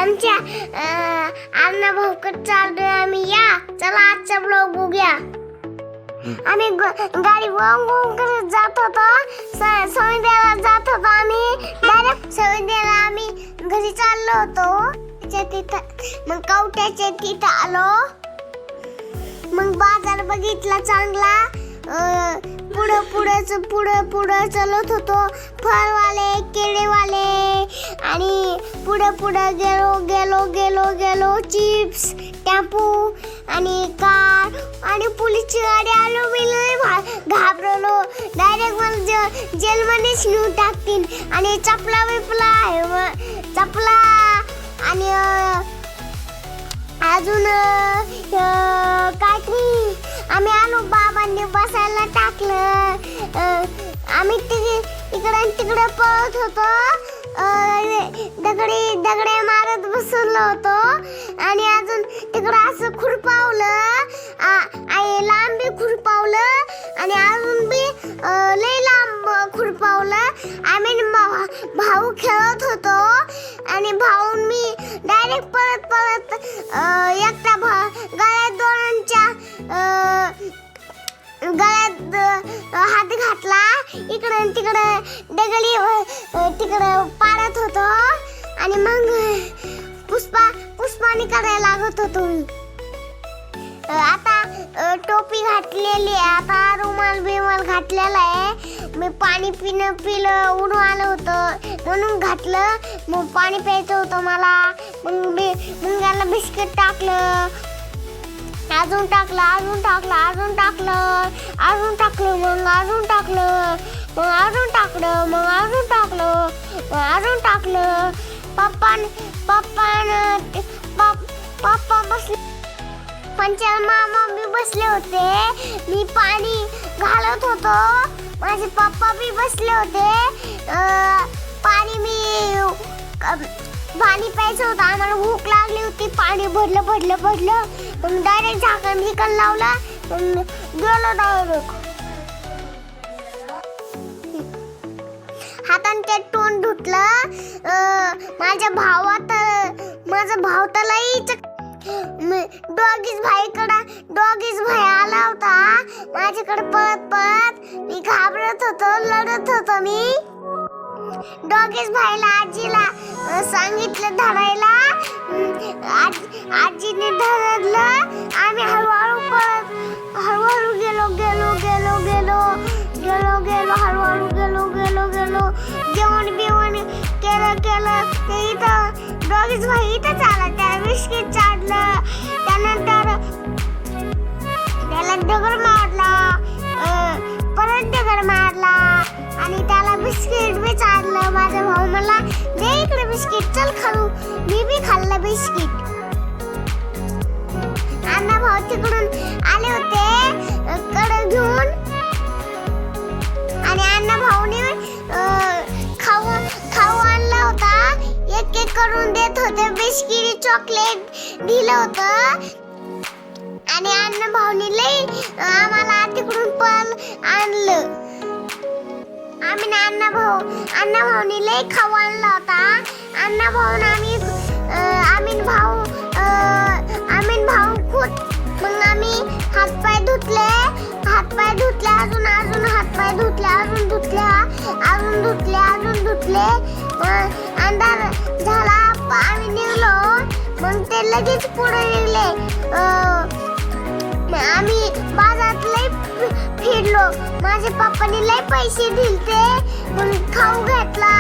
आमच्या अण्णा भाऊकडे चाललोय आम्ही. या चला आजचा ब्लॉग बघूया. आम्ही गाडी वळवून करत जात होतो. सविध्याला जात होतो आम्ही. डायरेक्ट सविध्याला आम्ही घरी चाललो होतो. तिथं मग कवट्याच्या तिथं आलो. मग बाजार बघितला चांगला. पुढं चलत होतो. फळवाले केळेवाले आणि पुढं गेलो. चिप्स टेम्पो आणि कार आणि पोलीसची गाडी आलो. मी लय घाबरलो. डायरेक्ट मला जेलमध्येच नेऊन टाकतील. आणि चपला आणि अजून काहीतरी आम्ही आलो. बाबांनी बसायला टाकलं. आम्ही तिकडे पळत होतो. दगडे मारत बसलो होतो. आणि अजून तिकडं असं खुरपावलं. लांबी खुरपावलं आणि अजून बी लय लांब खुरपावलं. आम्ही भाऊ खेळत होतो. आणि भाऊन मी डायरेक्ट पळत एकटा गळ्यात हात घातला. इकडे तिकडे पाडत होतो. आणि मग पुष्पाने करायला लागत होतो. आता टोपी घातलेली आहे. आता रुमाल घातलेला आहे. मी पाणी पिलं उडून आलं होतं म्हणून घातलं. मग पाणी प्यायचं होतं मला. मग याला बिस्किट टाकलं. अजून टाकलं. पप्पा बसले. पंचाल मामा मी बसले होते. मी पाणी घालत होतो. माझे पप्पा बी बसले होते. पाणी प्यायचं होतं. आम्हाला भूक लागली होती. पाणी भरलं. मग डायरेक्ट झाकण लावला. गेलो डायरेक्ट. हाताने ते तोंड धुतलं. माझा भाव तर लईच डॉगीज भाई आला होता माझ्याकडे पळत. मी घाबरत होतो. लढत होतो मी. डॉगीज भाईला आजीला सांगितलं धरायला. आजीने धरलं. आम्ही हळूहळू गेलो. जेवण केलं. ते इथं डॉगीज भाई इथंच आला. त्याला बिस्किट चाटलं. त्यानंतर त्याला दगड मारला. परत दगड मारला. आणि त्याला बिस्किट बी चाटलं. माझा भाऊ मला दे इकडे बिस्किट, चल खाऊ. मी बी खाल्लं बिस्किट. अण्णा भाऊ तिकडून आले होते कडं घेऊन. आणि अण्णा भाऊने खाऊ आणला होता. एक करून देत होते. बिस्किट चॉकलेट दिलं होतं. आणि अण्णा भाऊने लय आम्हाला तिकडून पण आणलं. अण्णा भाऊने लय खाऊ आणला होता. अण्णा भाऊन आम्ही भाऊ खूप. मग आम्ही हातपाय धुतले. अजून हातपाय धुतले. अंधार झाला. आम्ही निघलो. मग ते लगेच पुढे निघले. आम्ही बाजारात लय फिरलो. माझ्या पप्पाने लय पैसे दिलते. मग खाऊ घेतला.